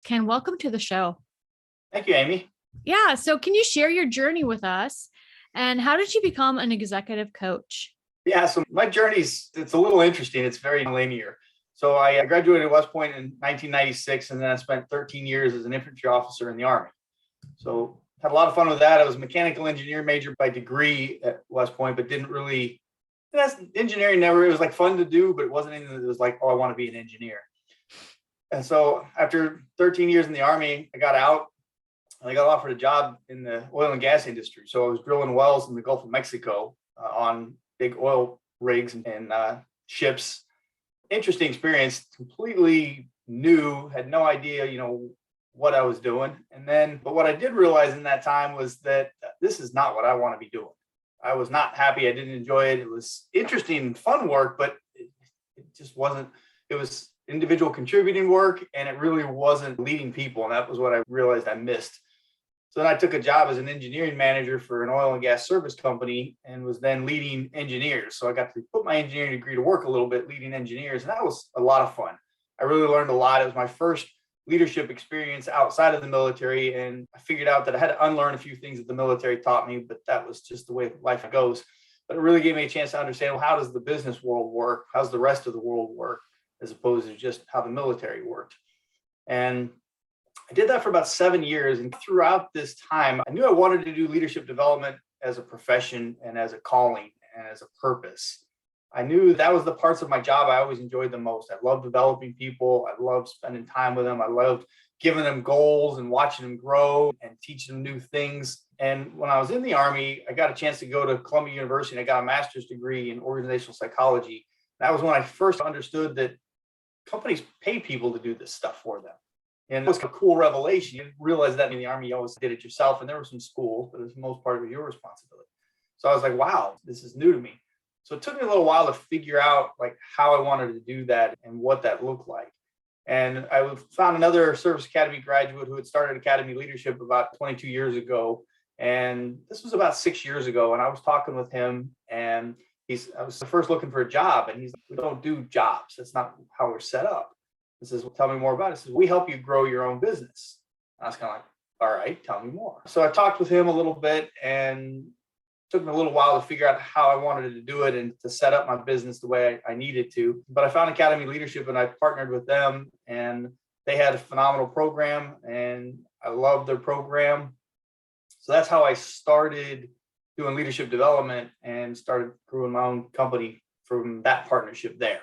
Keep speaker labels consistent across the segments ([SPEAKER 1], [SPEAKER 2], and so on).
[SPEAKER 1] Ken. Welcome to the show.
[SPEAKER 2] Thank you, Amy.
[SPEAKER 1] Yeah. So can you share your journey with us? And how did you become an executive coach?
[SPEAKER 2] Yeah, so my journey's, it's a little interesting. It's very linear. So I graduated at West Point in 1996, and then I spent 13 years as an infantry officer in the Army. So had a lot of fun with that. I was a mechanical engineer major by degree at West Point, but didn't really, engineering never, it was like fun to do, but it wasn't anything that was like, oh, I want to be an engineer. And so after 13 years in the Army, I got out. I got offered a job in the oil and gas industry. So I was drilling wells in the Gulf of Mexico on big oil rigs and ships. Interesting experience, completely new, had no idea, what I was doing. But what I did realize in that time was that this is not what I want to be doing. I was not happy. I didn't enjoy it. It was interesting and fun work, but it just wasn't, it was individual contributing work, and it really wasn't leading people. And that was what I realized I missed. So then I took a job as an engineering manager for an oil and gas service company and was then leading engineers. So I got to put my engineering degree to work a little bit, leading engineers. And that was a lot of fun. I really learned a lot. It was my first leadership experience outside of the military. And I figured out that I had to unlearn a few things that the military taught me, but that was just the way life goes. But it really gave me a chance to understand, well, how does the business world work? How's the rest of the world work, as opposed to just how the military worked? And I did that for about 7 years. And throughout this time, I knew I wanted to do leadership development as a profession and as a calling and as a purpose. I knew that was the parts of my job I always enjoyed the most. I loved developing people. I loved spending time with them. I loved giving them goals and watching them grow and teaching them new things. And when I was in the Army, I got a chance to go to Columbia University and I got a master's degree in organizational psychology. That was when I first understood that companies pay people to do this stuff for them. And it was a cool revelation. You didn't realize that in the Army, you always did it yourself. And there were some schools, but it was the most part of your responsibility. So I was like, wow, this is new to me. So it took me a little while to figure out like how I wanted to do that and what that looked like. And I found another service academy graduate who had started academy leadership about 22 years ago. And this was about 6 years ago. And I was talking with him, and I was first looking for a job. And he's like, we don't do jobs. That's not how we're set up. He says, well, tell me more about it. He says, we help you grow your own business. And I was kind of like, all right, tell me more. So I talked with him a little bit, and it took me a little while to figure out how I wanted to do it and to set up my business the way I needed to. But I found Academy Leadership and I partnered with them, and they had a phenomenal program and I loved their program. So that's how I started doing leadership development and started growing my own company from that partnership there.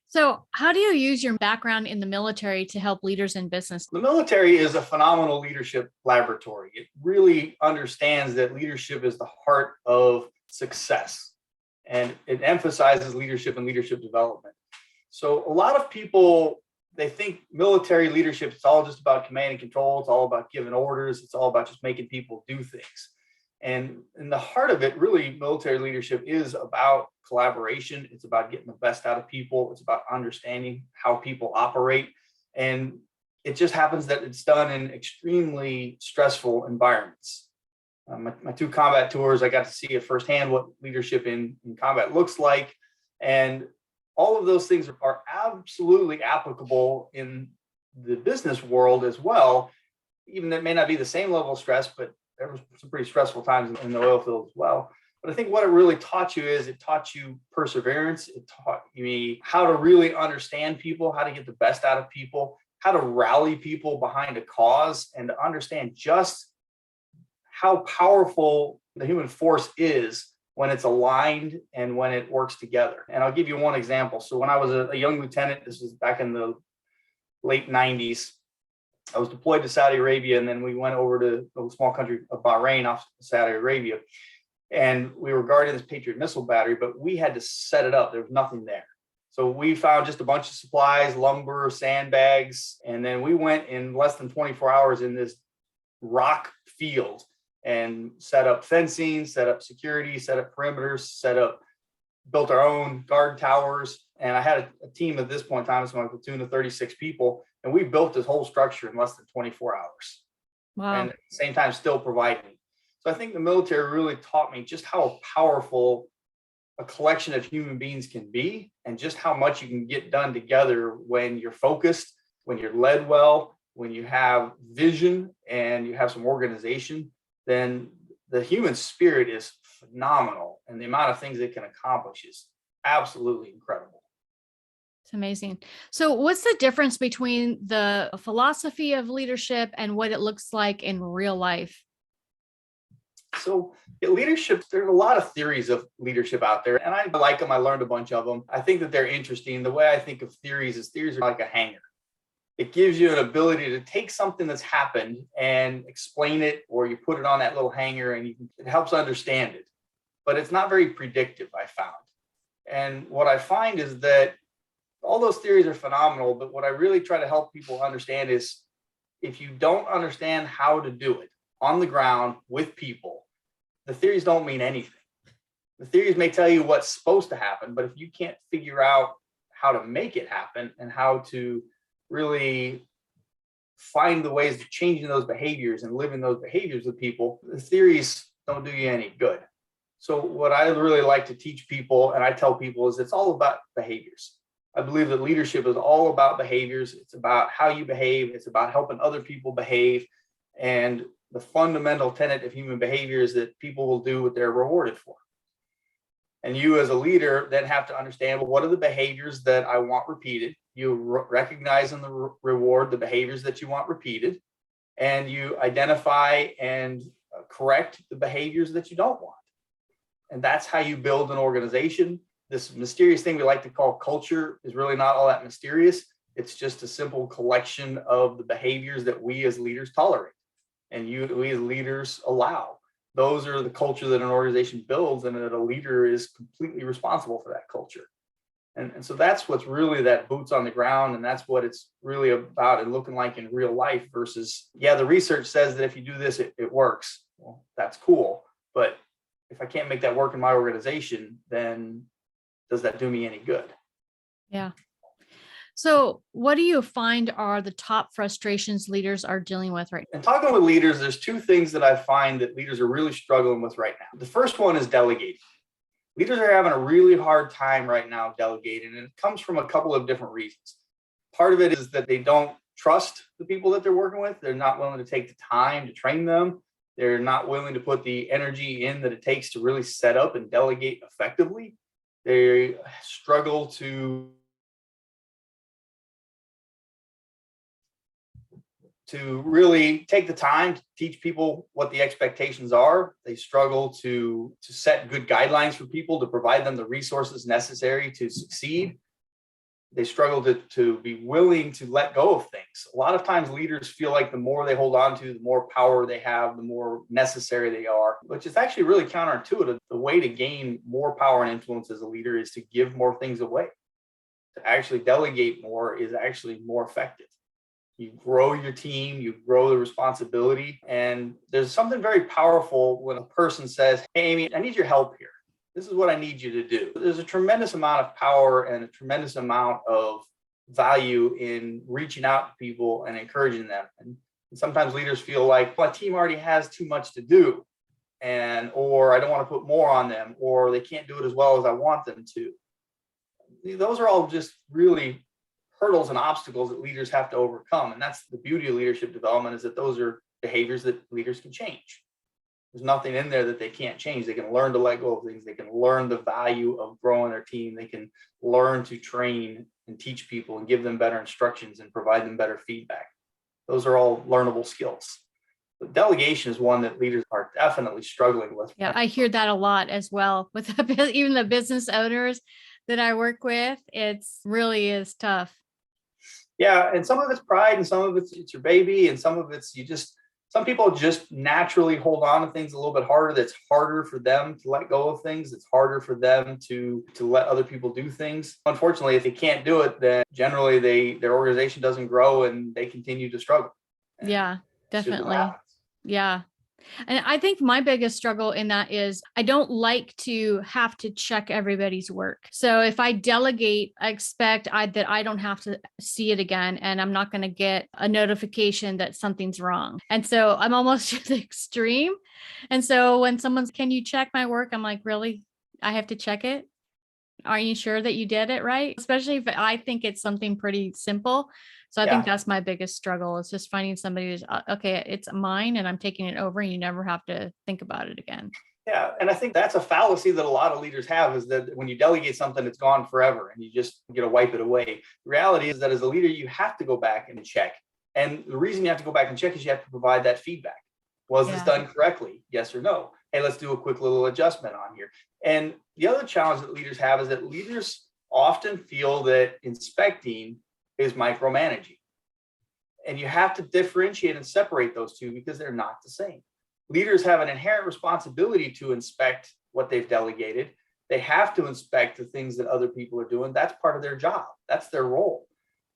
[SPEAKER 1] So how do you use your background in the military to help leaders in business?
[SPEAKER 2] The military is a phenomenal leadership laboratory. It really understands that leadership is the heart of success, and it emphasizes leadership and leadership development. So a lot of people, they think military leadership, it's all just about command and control. It's all about giving orders. It's all about just making people do things. And in the heart of it, really, military leadership is about collaboration. It's about getting the best out of people. It's about understanding how people operate. And it just happens that it's done in extremely stressful environments. My two combat tours, I got to see it firsthand what leadership in combat looks like. And all of those things are absolutely applicable in the business world as well. Even that may not be the same level of stress, but there was some pretty stressful times in the oil field as well. But I think what it really taught you is it taught you perseverance. It taught me how to really understand people, how to get the best out of people, how to rally people behind a cause, and to understand just how powerful the human force is when it's aligned and when it works together. And I'll give you one example. So when I was a young lieutenant, this was back in the late 90s, I was deployed to Saudi Arabia, and then we went over to the small country of Bahrain off Saudi Arabia. And we were guarding this Patriot missile battery, but we had to set it up. There was nothing there. So we found just a bunch of supplies, lumber, sandbags, and then we went in less than 24 hours in this rock field and set up fencing, set up security, set up perimeters, built our own guard towers. And I had a team at this point in time, it's my platoon of 36 people, and we built this whole structure in less than 24 hours.
[SPEAKER 1] Wow.
[SPEAKER 2] And at the same time, still providing. So I think the military really taught me just how powerful a collection of human beings can be, and just how much you can get done together when you're focused when you're led well, when you have vision and you have some organization, then the human spirit is phenomenal. And the amount of things it can accomplish is absolutely incredible.
[SPEAKER 1] It's amazing. So what's the difference between the philosophy of leadership and what it looks like in real life?
[SPEAKER 2] So leadership, there's a lot of theories of leadership out there, and I like them. I learned a bunch of them. I think that they're interesting. The way I think of theories is theories are like a hanger. It gives you an ability to take something that's happened and explain it, or you put it on that little hanger and it helps understand it. But it's not very predictive, I found. And what I find is that all those theories are phenomenal, but what I really try to help people understand is if you don't understand how to do it on the ground with people, the theories don't mean anything. The theories may tell you what's supposed to happen, but if you can't figure out how to make it happen and how to really find the ways of changing those behaviors and living those behaviors with people, the theories don't do you any good. So what I really like to teach people, and I tell people, is it's all about behaviors. I believe that leadership is all about behaviors. It's about how you behave. It's about helping other people behave. And the fundamental tenet of human behavior is that people will do what they're rewarded for. And you as a leader then have to understand, well, what are the behaviors that I want repeated? You recognize and reward the behaviors that you want repeated, and you identify and correct the behaviors that you don't want. And that's how you build an organization. This mysterious thing we like to call culture is really not all that mysterious. It's just a simple collection of the behaviors that we as leaders tolerate and we as leaders allow. Those are the culture that an organization builds, and that a leader is completely responsible for that culture. And so that's what's really that boots on the ground, and that's what it's really about and looking like in real life versus, yeah, the research says that if you do this, it works. Well, that's cool. But if I can't make that work in my organization, then does that do me any good?
[SPEAKER 1] Yeah. So what do you find are the top frustrations leaders are dealing with right now?
[SPEAKER 2] And talking with leaders, there's two things that I find that leaders are really struggling with right now. The first one is delegating. Leaders are having a really hard time right now delegating, and it comes from a couple of different reasons. Part of it is that they don't trust the people that they're working with. They're not willing to take the time to train them. They're not willing to put the energy in that it takes to really set up and delegate effectively. They struggle to really take the time to teach people what the expectations are. They struggle to set good guidelines for people, to provide them the resources necessary to succeed. They struggle to be willing to let go of things. A lot of times leaders feel like the more they hold on to, the more power they have, the more necessary they are, which is actually really counterintuitive. The way to gain more power and influence as a leader is to give more things away. To actually delegate more is actually more effective. You grow your team, you grow the responsibility. And there's something very powerful when a person says, hey, Amy, I need your help here. This is what I need you to do. There's a tremendous amount of power and a tremendous amount of value in reaching out to people and encouraging them. And sometimes leaders feel like my team already has too much to do, or I don't want to put more on them, or they can't do it as well as I want them to. Those are all just really hurdles and obstacles that leaders have to overcome. And that's the beauty of leadership development, is that those are behaviors that leaders can change. There's nothing in there that they can't change. They can learn to let go of things. They can learn the value of growing their team. They can learn to train and teach people and give them better instructions and provide them better feedback. Those are all learnable skills. But delegation is one that leaders are definitely struggling with.
[SPEAKER 1] Yeah, I hear that a lot as well with even the business owners that I work with. It's really is tough.
[SPEAKER 2] Yeah, and some of it's pride, and some of it's your baby, and some of it's some people just naturally hold on to things a little bit harder. That's harder for them to let go of things. It's harder for them to let other people do things. Unfortunately, if they can't do it, then generally their organization doesn't grow and they continue to struggle. And
[SPEAKER 1] yeah, definitely. Yeah. And I think my biggest struggle in that is I don't like to have to check everybody's work. So if I delegate, I expect that I don't have to see it again, and I'm not going to get a notification that something's wrong. And so I'm almost to the extreme. And so when someone's, can you check my work? I'm like, really? I have to check it? Are you sure that you did it right? Especially if I think it's something pretty simple. So I think
[SPEAKER 2] Yeah.
[SPEAKER 1] that's my biggest struggle is just finding somebody who's okay, it's mine and I'm taking it over and you never have to think about it again.
[SPEAKER 2] Yeah. And I think that's a fallacy that a lot of leaders have, is that when you delegate something, it's gone forever and you just wipe it away. The reality is that as a leader, you have to go back and check. And the reason you have to go back and check is you have to provide that feedback. Was this
[SPEAKER 1] Yeah.
[SPEAKER 2] done correctly? Yes or no? Hey, let's do a quick little adjustment on here. And the other challenge that leaders have is that leaders often feel that inspecting is micromanaging. And you have to differentiate and separate those two because they're not the same. Leaders have an inherent responsibility to inspect what they've delegated. They have to inspect the things that other people are doing. That's part of their job. That's their role.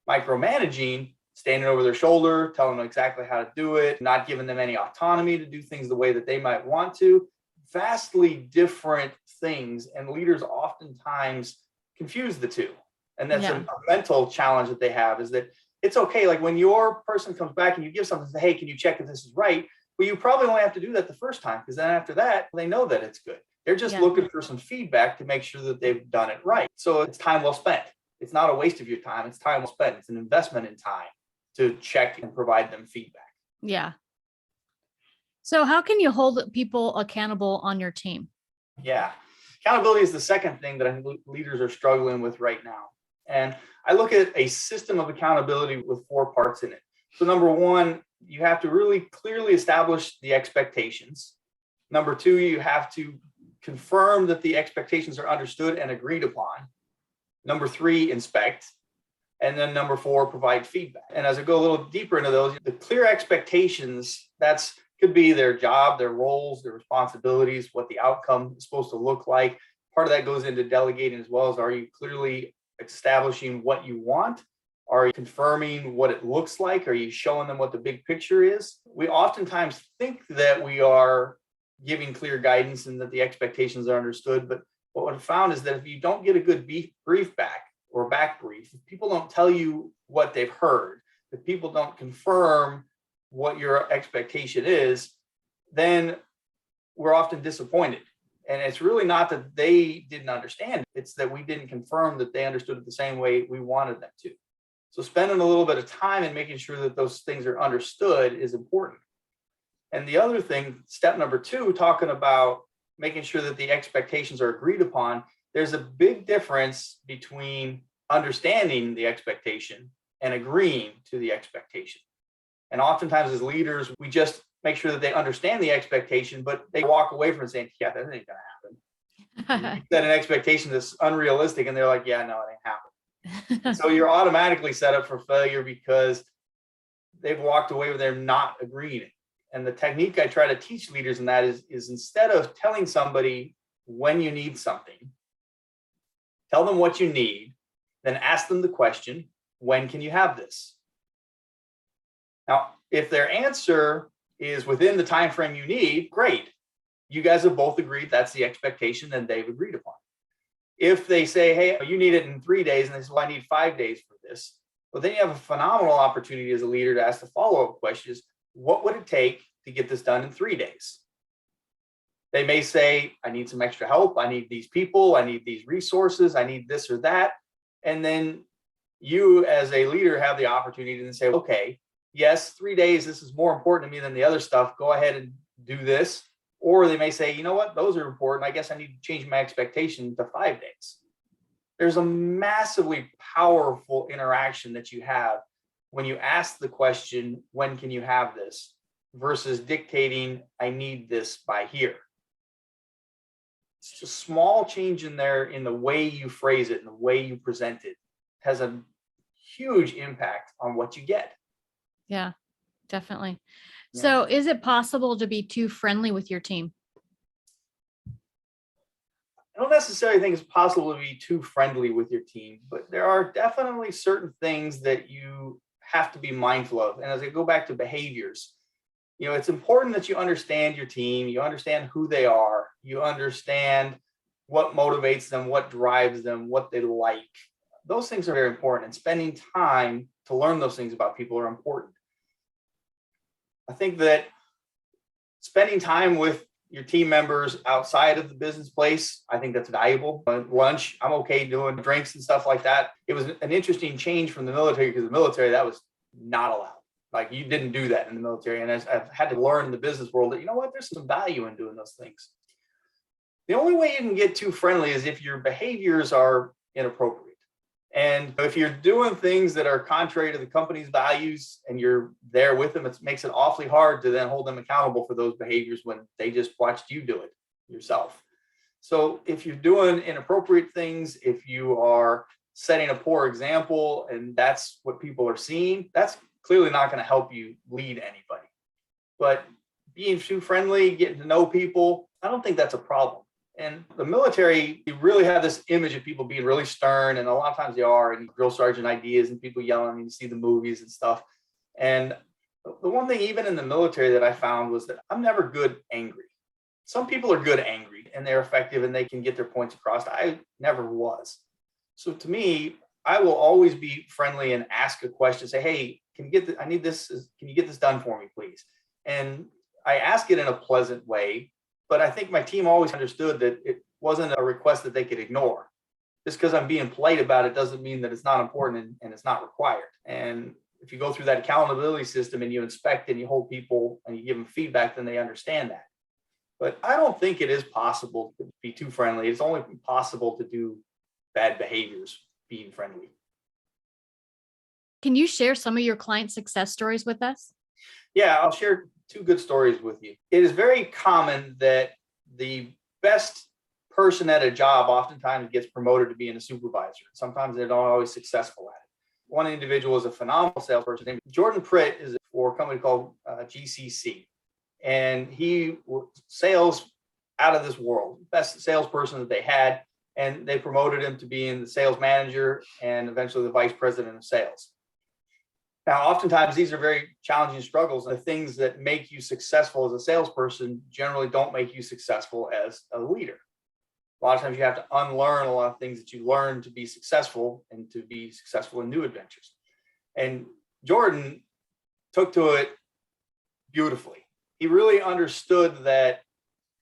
[SPEAKER 2] Micromanaging, standing over their shoulder, telling them exactly how to do it, not giving them any autonomy to do things the way that they might want to. Vastly different things. And leaders oftentimes confuse the two. And that's a mental challenge that they have, is that it's okay. Like when your person comes back and you give something, say, hey, can you check if this is right? Well, you probably only have to do that the first time, because then after that, they know that it's good. They're just looking for some feedback to make sure that they've done it right. So it's time well spent. It's not a waste of your time. It's time well spent. It's an investment in time to check and provide them feedback.
[SPEAKER 1] Yeah. So how can you hold people accountable on your team?
[SPEAKER 2] Yeah. Accountability is the second thing that I think leaders are struggling with right now. And I look at a system of accountability with 4 parts in it. So number 1, you have to really clearly establish the expectations. Number 2, you have to confirm that the expectations are understood and agreed upon. Number 3, inspect. And then number 4, provide feedback. And as I go a little deeper into those, the clear expectations, that's could be their job, their roles, their responsibilities, what the outcome is supposed to look like. Part of that goes into delegating as well. As, are you clearly establishing what you want? Are you confirming what it looks like? Are you showing them what the big picture is? We oftentimes think that we are giving clear guidance and that the expectations are understood. But what I've found is that if you don't get a good brief back or back brief, if people don't tell you what they've heard, if people don't confirm what your expectation is, then we're often disappointed. And it's really not that they didn't understand. It's that we didn't confirm that they understood it the same way we wanted them to. So spending a little bit of time and making sure that those things are understood is important. And the other thing, step number 2, talking about making sure that the expectations are agreed upon, there's a big difference between understanding the expectation and agreeing to the expectation. And oftentimes as leaders, we just make sure that they understand the expectation, but they walk away from it saying, yeah, that ain't gonna happen. You set an expectation that's unrealistic and they're like, yeah, no, it ain't happening. So you're automatically set up for failure because they've walked away with them not agreeing. And the technique I try to teach leaders in that is instead of telling somebody when you need something, tell them what you need, then ask them the question, when can you have this? Now, if their answer is within the time frame you need, great. You guys have both agreed that's the expectation and they've agreed upon. If they say, hey, you need it in 3 days, and they say, well, I need 5 days for this, well, then you have a phenomenal opportunity as a leader to ask the follow-up question is, what would it take to get this done in 3 days? They may say, I need some extra help. I need these people. I need these resources. I need this or that. And then you as a leader have the opportunity to say, okay, yes, 3 days, this is more important to me than the other stuff. Go ahead and do this. Or they may say, you know what, those are important. I guess I need to change my expectation to 5 days. There's a massively powerful interaction that you have when you ask the question, when can you have this, versus dictating, I need this by here. It's just a small change in there in the way you phrase it and the way you present it has a huge impact on what you get.
[SPEAKER 1] Yeah, definitely.
[SPEAKER 2] Yeah.
[SPEAKER 1] So is it possible to be too friendly with your team?
[SPEAKER 2] I don't necessarily think it's possible to be too friendly with your team, but there are definitely certain things that you have to be mindful of. And as I go back to behaviors, it's important that you understand your team, you understand who they are, you understand what motivates them, what drives them, what they like. Those things are very important, and spending time to learn those things about people are important. I think that spending time with your team members outside of the business place, I think that's valuable. Lunch, I'm okay doing drinks and stuff like that. It was an interesting change from the military, because the military, that was not allowed. Like, you didn't do that in the military. And I've had to learn in the business world that, you know what, there's some value in doing those things. The only way you can get too friendly is if your behaviors are inappropriate. And if you're doing things that are contrary to the company's values and you're there with them, it makes it awfully hard to then hold them accountable for those behaviors when they just watched you do it yourself. So if you're doing inappropriate things, if you are setting a poor example and that's what people are seeing, that's clearly not going to help you lead anybody. But being too friendly, getting to know people, I don't think that's a problem. And the military, you really have this image of people being really stern, and a lot of times they are, and drill sergeant ideas and people yelling, and you see the movies and stuff. And the one thing, even in the military, that I found was that I'm never good angry. Some people are good angry and they're effective and they can get their points across. I never was. So to me, I will always be friendly and ask a question, say, hey, can you get this? I need this. Can you get this done for me, please? And I ask it in a pleasant way. But I think my team always understood that it wasn't a request that they could ignore. Just because I'm being polite about it doesn't mean that it's not important and it's not required. And if you go through that accountability system and you inspect and you hold people and you give them feedback, then they understand that. But I don't think it is possible to be too friendly. It's only possible to do bad behaviors being friendly.
[SPEAKER 1] Can you share some of your client success stories with us?
[SPEAKER 2] Yeah, I'll share 2 good stories with you. It is very common that the best person at a job oftentimes gets promoted to being a supervisor. Sometimes they're not always successful at it. One individual is a phenomenal salesperson named Jordan Pritt, is for a company called GCC. And he sales out of this world, best salesperson that they had. And they promoted him to being the sales manager and eventually the vice president of sales. Now, oftentimes these are very challenging struggles. The things that make you successful as a salesperson generally don't make you successful as a leader. A lot of times you have to unlearn a lot of things that you learned to be successful and to be successful in new adventures. And Jordan took to it beautifully. He really understood that,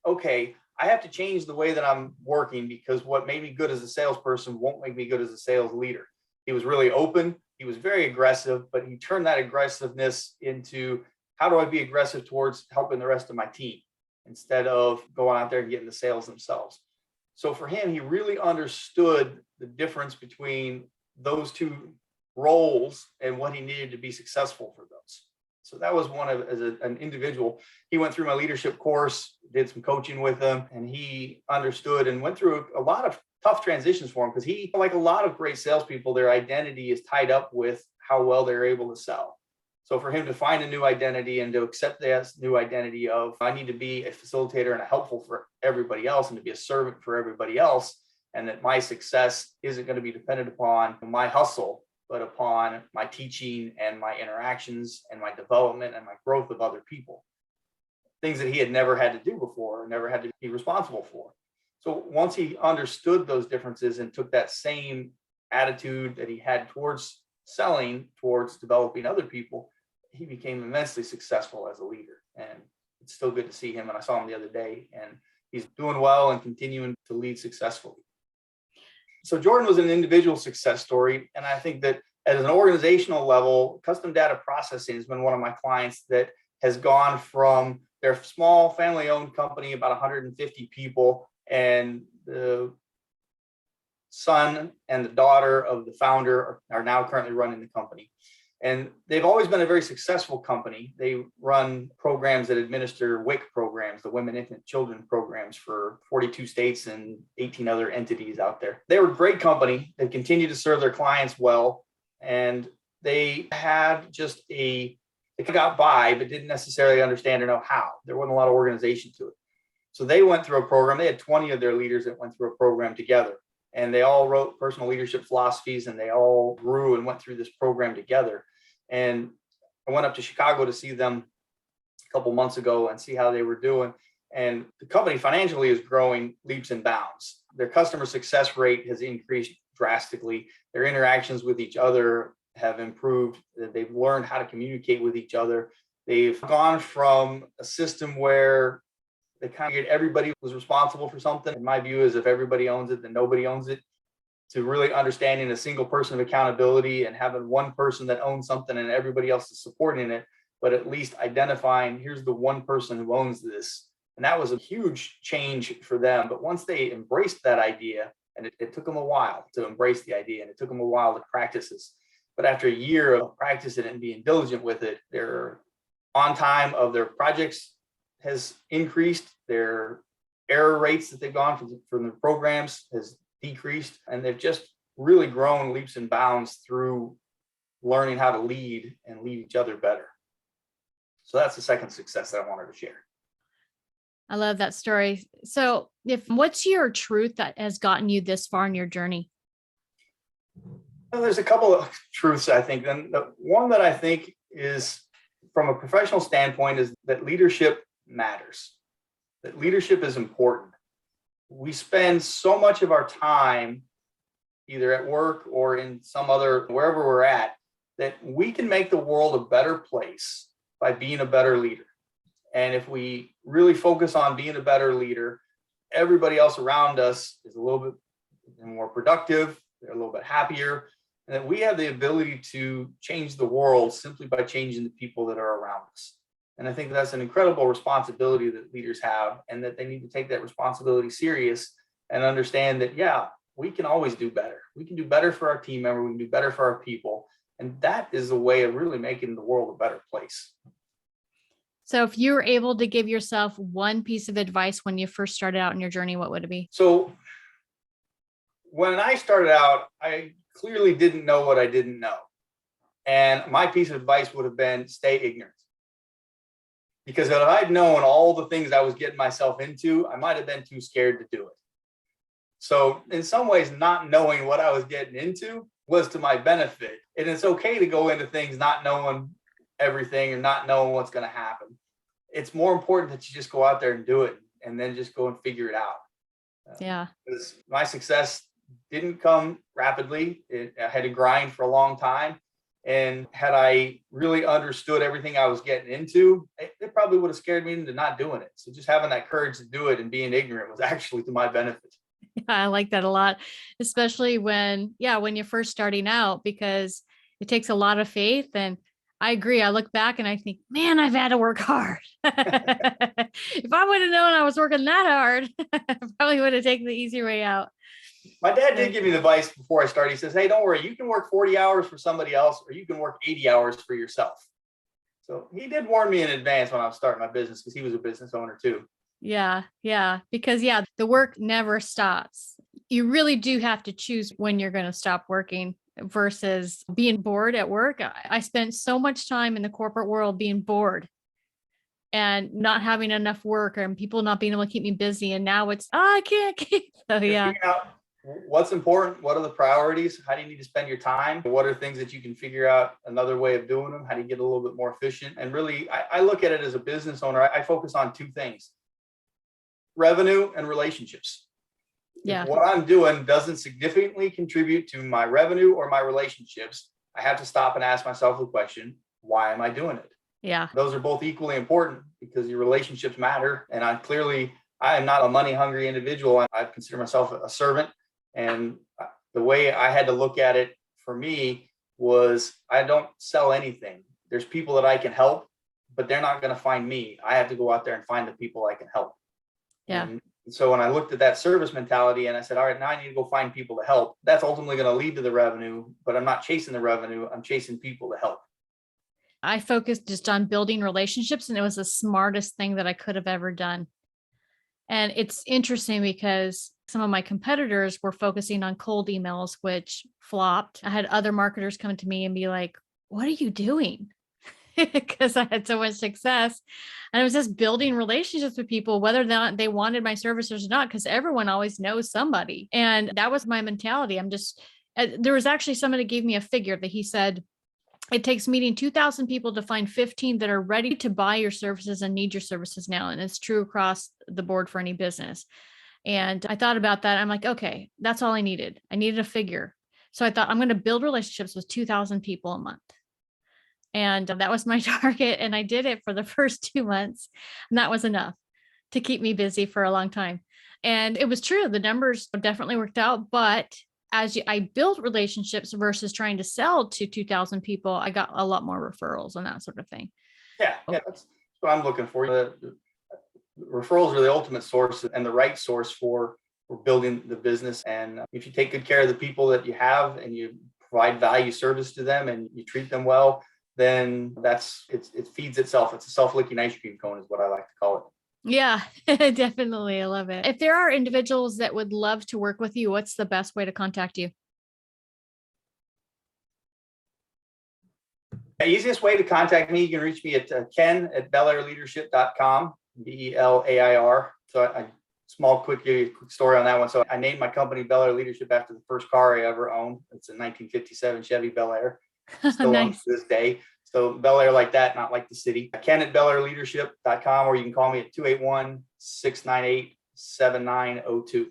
[SPEAKER 2] okay, I have to change the way that I'm working, because what made me good as a salesperson won't make me good as a sales leader. He was really open. He was very aggressive, but he turned that aggressiveness into, how do I be aggressive towards helping the rest of my team instead of going out there and getting the sales themselves. So for him, he really understood the difference between those 2 roles and what he needed to be successful for those. So that was one of, as an individual, he went through my leadership course, did some coaching with him, and he understood and went through a lot of tough transitions for him, because he, like a lot of great salespeople, their identity is tied up with how well they're able to sell. So for him to find a new identity and to accept that new identity of, I need to be a facilitator and a helpful for everybody else and to be a servant for everybody else, and that my success isn't going to be dependent upon my hustle, but upon my teaching and my interactions and my development and my growth of other people. Things that he had never had to do before, never had to be responsible for. So once he understood those differences and took that same attitude that he had towards selling, towards developing other people, he became immensely successful as a leader. And it's still good to see him. And I saw him the other day, and he's doing well and continuing to lead successfully. So Jordan was an individual success story. And I think that at an organizational level, custom data processing has been one of my clients that has gone from their small family-owned company, about 150 people, and the son and the daughter of the founder are now currently running the company. And they've always been a very successful company. They run programs that administer WIC programs, the Women, Infant, Children programs, for 42 states and 18 other entities out there. They were a great company. They continue to serve their clients well. And they had just they got by, but didn't necessarily understand or know how. There wasn't a lot of organization to it. So they went through a program. They had 20 of their leaders that went through a program together. And they all wrote personal leadership philosophies, and they all grew and went through this program together. And I went up to Chicago to see them a couple months ago and see how they were doing. And the company financially is growing leaps and bounds. Their customer success rate has increased drastically. Their interactions with each other have improved. They've learned how to communicate with each other. They've gone from a system where They kind of get everybody was responsible for something. And my view is if everybody owns it, then nobody owns it. To really understanding a single person of accountability and having one person that owns something and everybody else is supporting it, but at least identifying here's the one person who owns this. And that was a huge change for them. But once they embraced that idea, and it took them a while to embrace the idea, and it took them a while to practice this. But after a year of practicing it and being diligent with it, their on time of their projects has increased. Their error rates that they've gone from the programs has decreased, and they've just really grown leaps and bounds through learning how to lead and lead each other better. So that's the second success that I wanted to share.
[SPEAKER 1] I love that story. So what's your truth that has gotten you this far in your journey?
[SPEAKER 2] Well, there's a couple of truths, I think. And the one that I think is from a professional standpoint is that leadership matters, that leadership is important. We spend so much of our time either at work or in some other, wherever we're at, that we can make the world a better place by being a better leader. And if we really focus on being a better leader, everybody else around us is a little bit more productive, they're a little bit happier, and that we have the ability to change the world simply by changing the people that are around us. And I think that's an incredible responsibility that leaders have, and that they need to take that responsibility serious and understand that, yeah, we can always do better. We can do better for our team member. We can do better for our people. And that is a way of really making the world a better place.
[SPEAKER 1] So if you were able to give yourself one piece of advice when you first started out in your journey, what would it be?
[SPEAKER 2] So when I started out, I clearly didn't know what I didn't know. And my piece of advice would have been stay ignorant. Because if I'd known all the things I was getting myself into, I might have been too scared to do it. So in some ways, not knowing what I was getting into was to my benefit. And it's okay to go into things not knowing everything or not knowing what's going to happen. It's more important that you just go out there and do it and then just go and figure it out.
[SPEAKER 1] Yeah.
[SPEAKER 2] Because my success didn't come rapidly. I had to grind for a long time. And had I really understood everything I was getting into, it probably would have scared me into not doing it. So just having that courage to do it and being ignorant was actually to my benefit.
[SPEAKER 1] Yeah, I like that a lot, especially when you're first starting out, because it takes a lot of faith. And I agree. I look back and I think, man, I've had to work hard. If I would have known I was working that hard, I probably would have taken the easy way out.
[SPEAKER 2] My dad did give me the advice before I started. He says, hey, don't worry. You can work 40 hours for somebody else, or you can work 80 hours for yourself. So he did warn me in advance when I was starting my business, because he was a business owner too.
[SPEAKER 1] Yeah. Because the work never stops. You really do have to choose when you're going to stop working versus being bored at work. I spent so much time in the corporate world being bored and not having enough work, and people not being able to keep me busy. And now it's, I can't keep. So yeah.
[SPEAKER 2] Figuring out what's important, what are the priorities, how do you need to spend your time, what are things that you can figure out another way of doing them, how do you get a little bit more efficient. And really, I look at it as a business owner, I focus on two things: revenue and relationships.
[SPEAKER 1] Yeah.
[SPEAKER 2] If what I'm doing doesn't significantly contribute to my revenue or my relationships, I have to stop and ask myself the question, why am I doing it?
[SPEAKER 1] Yeah.
[SPEAKER 2] Those are both equally important, because your relationships matter. And I am not a money hungry individual. I consider myself a servant. And the way I had to look at it for me was, I don't sell anything. There's people that I can help, but they're not going to find me. I have to go out there and find the people I can help.
[SPEAKER 1] Yeah.
[SPEAKER 2] And so when I looked at that service mentality and I said, all right, now I need to go find people to help, that's ultimately going to lead to the revenue, but I'm not chasing the revenue. I'm chasing people to help.
[SPEAKER 1] I focused just on building relationships, and it was the smartest thing that I could have ever done. And it's interesting because some of my competitors were focusing on cold emails, which flopped. I had other marketers come to me and be like, what are you doing? Because I had so much success. And I was just building relationships with people, whether or not they wanted my services or not, because everyone always knows somebody. And that was my mentality. There was actually somebody gave me a figure that he said, it takes meeting 2,000 people to find 15 that are ready to buy your services and need your services now. And it's true across the board for any business. And I thought about that. I'm like, okay, that's all I needed. I needed a figure. So I thought, I'm going to build relationships with 2,000 people a month. And that was my target. And I did it for the first 2 months. And that was enough. to keep me busy for a long time. And it was true. The numbers definitely worked out. But I built relationships versus trying to sell to 2,000 people, I got a lot more referrals and that sort of thing.
[SPEAKER 2] Yeah, that's what I'm looking for. The referrals are the ultimate source and the right source for building the business. And if you take good care of the people that you have and you provide value service to them and you treat them well, then it feeds itself. It's a self-licking ice cream cone is what I like to call it.
[SPEAKER 1] Yeah, definitely. I love it. If there are individuals that would love to work with you, what's the best way to contact you?
[SPEAKER 2] The easiest way to contact me, you can reach me at ken@belairleadership.com, BELAIR. So small, quick story on that one. So I named my company Bel Air Leadership after the first car I ever owned. It's a 1957 Chevy Bel Air. Still
[SPEAKER 1] Nice.
[SPEAKER 2] owns to this day. So Bel Air like that, not like the city. ken@belairleadership.com, or you can call me at 281-698-7902.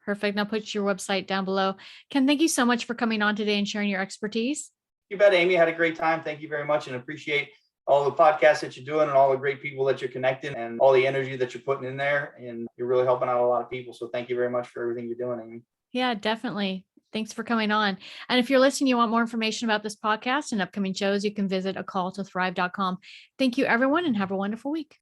[SPEAKER 1] Perfect. I'll put your website down below. Ken, thank you so much for coming on today and sharing your expertise.
[SPEAKER 2] You bet, Amy. Had a great time. Thank you very much, and appreciate all the podcasts that you're doing and all the great people that you're connecting and all the energy that you're putting in there. And you're really helping out a lot of people. So thank you very much for everything you're doing, Amy.
[SPEAKER 1] Yeah, definitely. Thanks for coming on. And if you're listening, you want more information about this podcast and upcoming shows, you can visit acalltothrive.com. Thank you, everyone, and have a wonderful week.